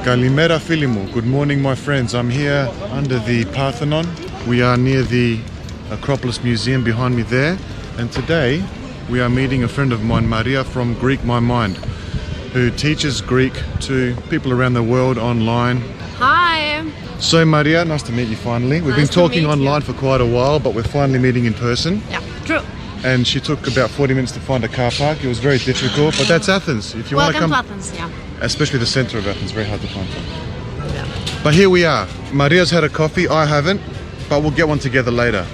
Kalimera Filimu. Good morning, my friends. I'm here under the Parthenon. We are near the Acropolis Museum behind me there. And today we are meeting a friend of mine, Maria from Greek My Mind, who teaches Greek to people around the world online. Hi! So Maria, nice to meet you finally. We've been talking online for quite a while, but we're finally meeting in person. Yeah, true. And she took about 40 minutes to find a car park. It was very difficult, but that's Athens. If you want to come, Welcome to Athens, yeah. Especially the center of Athens, very hard to find. Yeah. But here we are. Maria's had a coffee, I haven't, but we'll get one together later.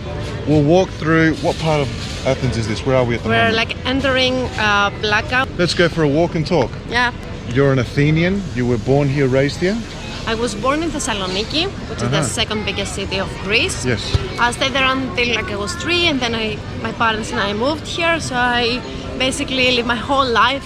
We'll walk through, what part of Athens is this? Where are we at the moment? We're like entering Plaka. Let's go for a walk and talk. Yeah. You're an Athenian, you were born here, raised here? I was born in Thessaloniki, which is the second biggest city of Greece. Yes. I stayed there until like I was 3, and then my parents and I moved here, so I basically lived my whole life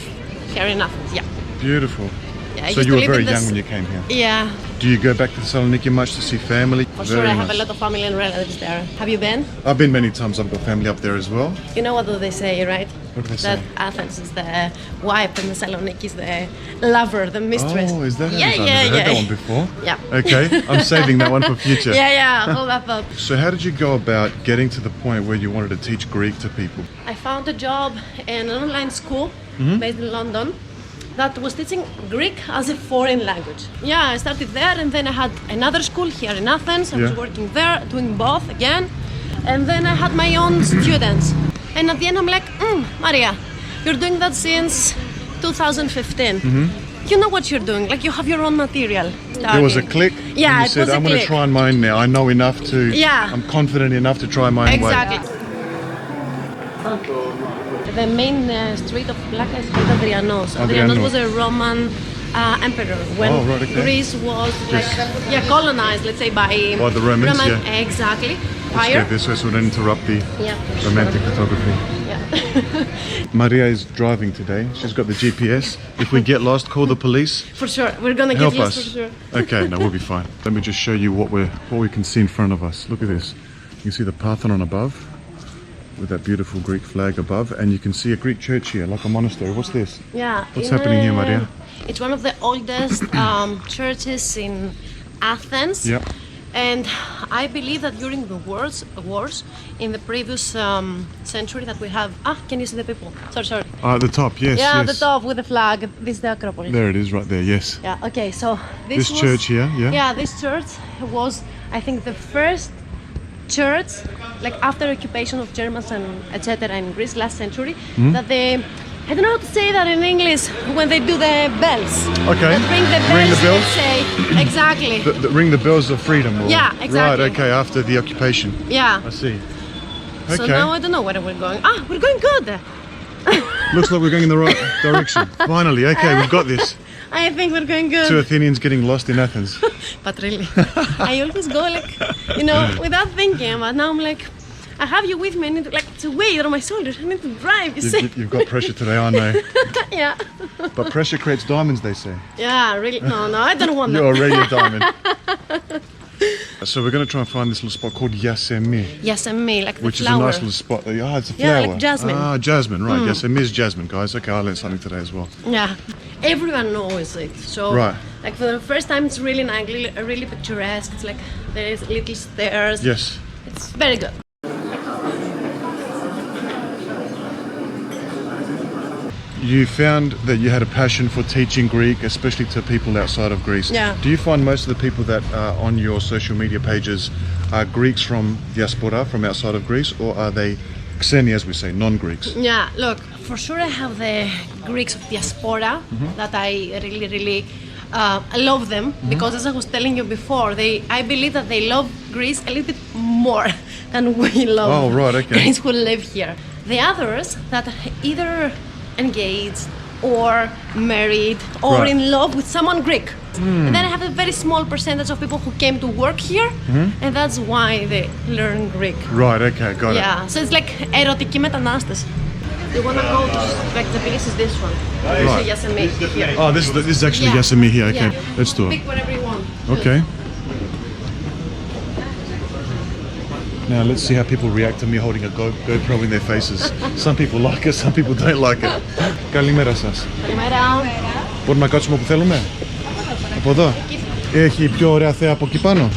here in Athens, yeah. Beautiful. Yeah, so you were very young when you came here? Yeah. Do you go back to Thessaloniki much to see family? For sure, I have a lot of family and relatives there. Have you been? I've been many times, I've got family up there as well. You know what do they say, right? What do they say? That Athens is the wife and Thessaloniki is the lover, the mistress. Oh, is that how Yeah, it is? yeah, I've never yeah. heard that one before. Yeah. Okay, I'm saving that one for future. Yeah, hold that thought. So how did you go about getting to the point where you wanted to teach Greek to people? I found a job in an online school based in London that was teaching Greek as a foreign language. Yeah, I started there, and then I had another school here in Athens. I was working there, doing both again. And then I had my own students. And at the end I'm like, Maria, you're doing that since 2015. You know what you're doing, like you have your own material. There was a click. Yeah, and you said, I'm going to try mine now. I know enough to, I'm confident enough to try mine exactly. The main street of Plaka is called Adrianos. Adrianos was a Roman emperor when Greece was like colonized, let's say, by the Romans. Exactly. Let's go this way so we don't interrupt the romantic photography. Yeah. Maria is driving today. She's got the GPS. If we get lost, call the police. For sure, we're gonna get lost for sure. Okay, no, we'll be fine. Let me just show you what we can see in front of us. Look at this. You can see the Parthenon above, with that beautiful Greek flag above, and you can see a Greek church here, like a monastery. What's this? Yeah. What's happening here, Maria? It's one of the oldest churches in Athens. Yeah. And I believe that during the wars in the previous century that we have... can you see the people? Sorry. At the top, yes. Yeah, yes. the top with the flag. This is the Acropolis. There it is, right there, yes. Yeah, okay, so this church here, yeah? Yeah, this church was, I think, the first church, like after occupation of Germans and etc. in Greece last century, that they... I don't know how to say that in English when they do the bells. Okay. Ring the bells. Say, exactly. Ring the bells of freedom. Or, yeah, exactly. Right, okay, after the occupation. Yeah. I see. Okay. So now I don't know where we're going. We're going good. Looks like we're going in the right direction. Finally, okay, we've got this. I think we're going good. 2 Athenians getting lost in Athens. But really, I always go like, without thinking, but now I'm like, I have you with me, I need to weight on my shoulders, I need to drive, You've got pressure today, I know. Yeah. But pressure creates diamonds, they say. Yeah, really, no, I don't want that. You're already a diamond. So we're going to try and find this little spot called Yasemi. Yasemi, like the which flower. Which is a nice little spot. It's a flower. Yeah, like jasmine. Jasmine, right. Yasemi is jasmine, guys. Okay, I learned something today as well. Yeah, everyone knows it. So, like for the first time, it's really nice, really picturesque. It's like there's little stairs. Yes. It's very good. You found that you had a passion for teaching Greek, especially to people outside of Greece. Yeah. Do you find most of the people that are on your social media pages are Greeks from diaspora, from outside of Greece, or are they Xeni, as we say, non-Greeks? Yeah, look, for sure I have the Greeks of diaspora that I really love them because, as I was telling you before, I believe that they love Greece a little bit more than we love Greeks who live here. The others that either engaged or married or in love with someone Greek. And then I have a very small percentage of people who came to work here, and that's why they learn Greek. Right, okay, got it. Yeah, so it's like erotikοί μετανάστες. You want to go to, like, the place is this one. Right. Yasemi here. Oh, this is actually Yasemi here. Okay, let's do it. Pick whatever you want. Okay. Now let's see how people react to me holding a GoPro in their faces. Some people like it, some people don't like it. Kalimera σας. Καλημέρα. Μπορούμε να κάτσουμε όπου θέλουμε. Από εδώ. Έχει πιο ωραία θέα από εκεί πάνω.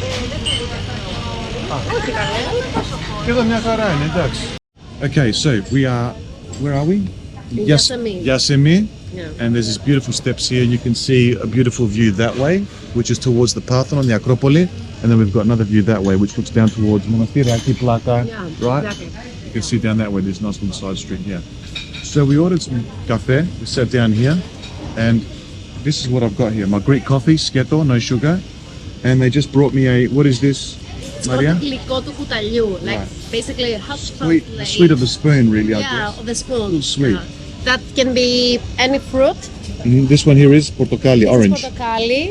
Όχι καλά. Και εδώ μια χαρά είναι, εντάξει. Okay, so we are, where are we? Yasemi. Yeah. And there's these beautiful steps here. You can see a beautiful view that way, which is towards the Parthenon, the Acropolis. And then we've got another view that way, which looks down towards Plaka, right? Exactly. You can see down that way, there's a nice little side street here. So we ordered some cafe, we sat down here, and this is what I've got here. My Greek coffee, sketo, no sugar. And they just brought me a, what is this, Maria? It's γλυκό του κουταλιού, like basically half Sweet, the sweet of the spoon, really, I Yeah, guess. of the spoon. A little sweet. That can be any fruit. This one here is portocali, orange. Portocali.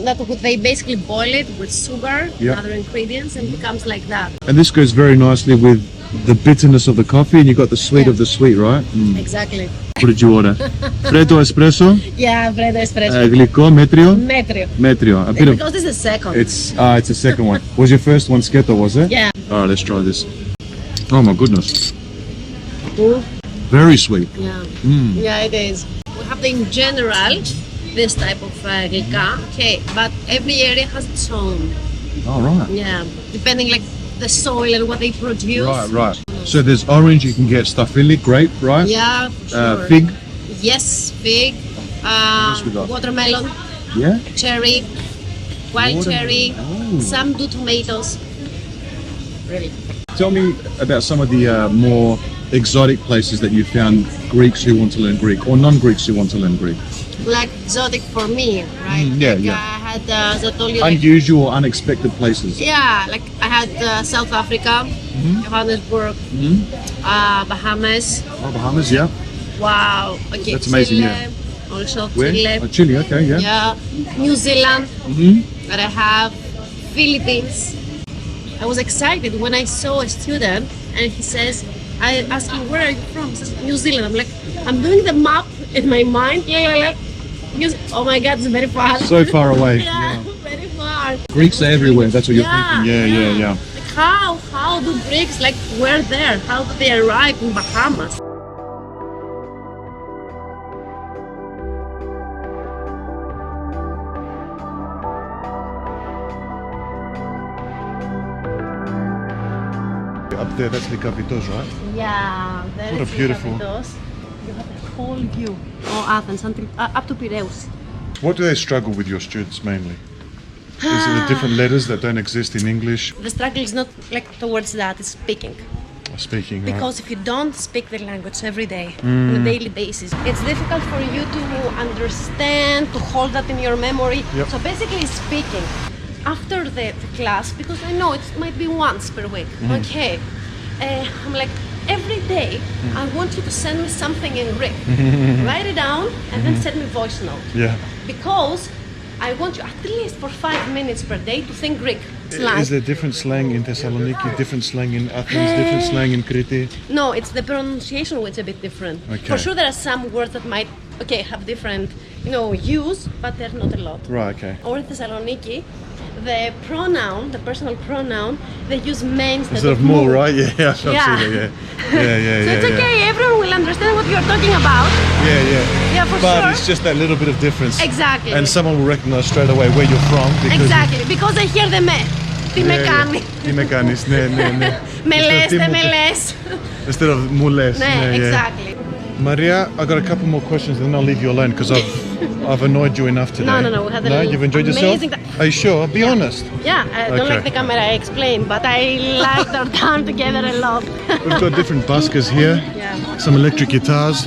That they basically boil it with sugar Yeah. and other ingredients and it becomes like that. And this goes very nicely with the bitterness of the coffee, and you got the sweet of the sweet, right? Exactly. What did you order? Freddo espresso, Yeah, bread espresso. γλυκό, μέτριο. Μέτριο. Metrio. A bit of, Because this is the second. it's the second one. Was your first one sketo, was it? Yeah. Alright, let's try this. Oh my goodness. Mm. Very sweet. Yeah. Yeah, it is. We have in general this type of γλυκά, okay, but every area has its own. Alright. Yeah, depending like the soil and what they produce. Right. So there's orange, you can get stafili, grape, right? Yeah, sure. Fig. Yes, fig. else we got? Watermelon, Yeah. cherry, wild Watermelon. cherry. Oh. Some do tomatoes. Really. Tell me about some of the more exotic places that you found Greeks who want to learn Greek, or non-Greeks who want to learn Greek. Like exotic for me, right? Yeah, like yeah. I had, as I told you, like, Unusual, unexpected places. yeah, like I had South Africa, Johannesburg, Bahamas. Oh, Bahamas, yeah. Wow. Okay. That's amazing, Chile, yeah. Also Where? Chile. Oh, Chile, okay, yeah. Yeah. New Zealand. That I have. Philippines. I was excited when I saw a student and he says, I asked him, where are you from? He says, New Zealand. I'm like, I'm doing the map in my mind. Oh my God, it's very far. So far away. Yeah, very far. Greeks are everywhere, that's what you're thinking. Yeah. Like how do Greeks, like, where there? How do they arrive in Bahamas? Up there, that's the Kapitos, right? Yeah, there What a is beautiful- Tapestry. You have the whole view of Athens until up to Piraeus. What do they struggle with your students mainly? Is it the different letters that don't exist in English? The struggle is not like towards that, it's speaking. Speaking, right? Because if you don't speak the language every day, on a daily basis, it's difficult for you to understand, to hold that in your memory. Yep. So basically speaking. After the class, because I know it might be once per week, okay, I'm like, every day I want you to send me something in Greek. Write it down and then send me voice note. Yeah. Because I want you at least for 5 minutes per day to think Greek. Slang. Is there different slang in Thessaloniki, different slang in Athens, different slang in Crete? No, it's the pronunciation which is a bit different. Okay. For sure there are some words that might, have different, use, but they're not a lot. Right, okay. Or in Thessaloniki, the pronoun, the personal pronoun, they use main Instead of more, right? Yeah, I've seen Yeah. it, yeah. So it's okay, everyone will understand what you're talking about. Yeah. Yeah, for But sure. it's just that little bit of difference. Exactly. And someone will recognize straight away where you're from. Because Exactly, because they hear the me. Τι με κάνει. Τι με κάνεις, ναι. Με λες, δεν με λες. Instead of μου λες. Ναι, exactly. Maria, I got a couple more questions, then I'll leave you alone because I've annoyed you enough today. No, we had You've enjoyed yourself? amazing Are you sure? Be honest. Yeah, I don't Okay. like the camera, I explained, but I liked our time together a lot. We've got different buskers here, Yeah. some electric guitars.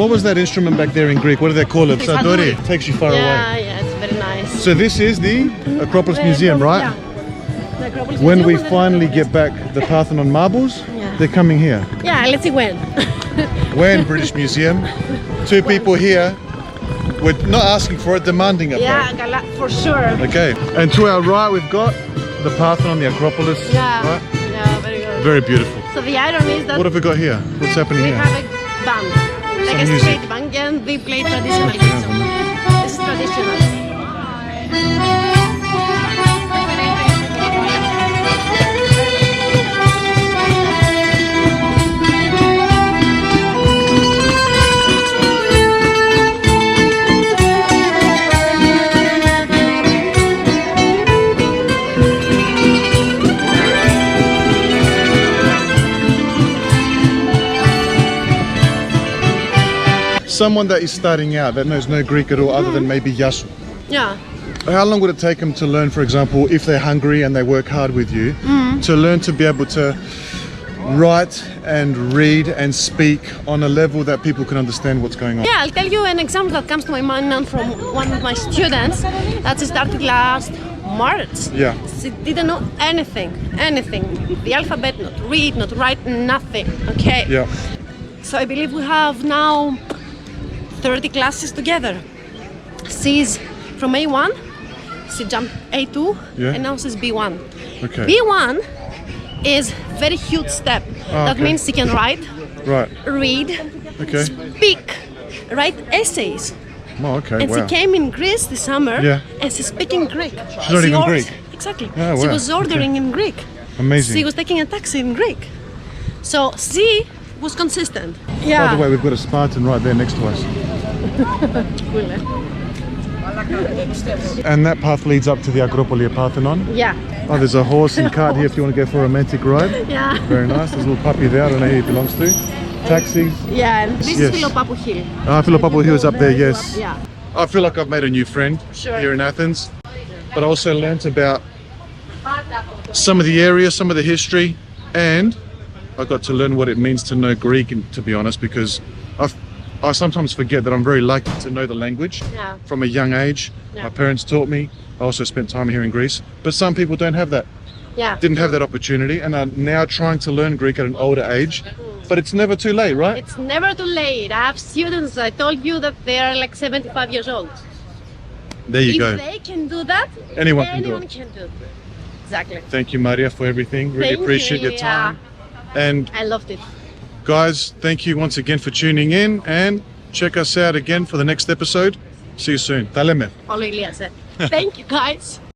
What was that instrument back there in Greek? What do they call it? Sadori. Takes you far away. Yeah, it's very nice. So this is the Acropolis Museum, right? Yeah. The Acropolis When we Museum and finally the- get back the Parthenon marbles, Yeah. they're coming here. Yeah, let's see when. When British Museum, two people here, we're not asking for it, demanding it. Yeah, καλά, for sure. Okay, and to our right we've got the Parthenon, the Acropolis. Yeah, Right? yeah, very good. Very beautiful. So the irony is that What have we got here? What's happening we here? have a band, like a music. street band, and they play traditional music. This is traditional. someone that is starting out that knows no Greek at all other than maybe Yasu, Yeah. how long would it take them to learn, for example, if they're hungry and they work hard with you, to learn to be able to write and read and speak on a level that people can understand what's going on? Yeah, I'll tell you an example that comes to my mind now from one of my students that started last March. Yeah. She didn't know anything. The alphabet, not read, not write, nothing. Okay. Yeah. So I believe we have now 30 classes together. She's from A1, she jumped A2, Yeah. and now she's B1. Okay. B1 is very huge step. That okay. means she can write, Right. read, Okay. speak, write essays. Oh, okay. And wow. she came in Greece this summer, Yeah. and she's speaking Greek. She's not even Greek? Exactly. Oh, She wow. was ordering in Greek. Amazing. She was taking a taxi in Greek. So she was consistent. By Yeah. the way, we've got a Spartan right there next to us. Cool, eh? And that path leads up to the Acropolis Parthenon. Yeah. Oh, there's a horse and cart here if you want to go for a romantic ride. Yeah. Very nice. There's a little puppy there. I don't know who he belongs to. Taxis. Yeah, and this Yes. is Philopappou Hill. Philopappou Hill is up there, yes. Yeah. I feel like I've made a new friend Sure. here in Athens. But I also learnt about some of the area, some of the history, and I got to learn what it means to know Greek, and to be honest, because I sometimes forget that I'm very lucky to know the language Yeah. from a young age. Yeah. My parents taught me. I also spent time here in Greece. But some people don't have that. Yeah. Didn't have that opportunity and are now trying to learn Greek at an older age. But it's never too late, right? It's never too late. I have students, I told you that they are like 75 years old. There you If go. they can do that, Anyone can do it. can do it. Exactly. Thank you, Maria, for everything. Really Thank you, appreciate your yeah. time. And I loved it. guys, thank you once again for tuning in, and check us out again for the next episode. See you soon. Ta leme. Follow Elias. Thank you guys.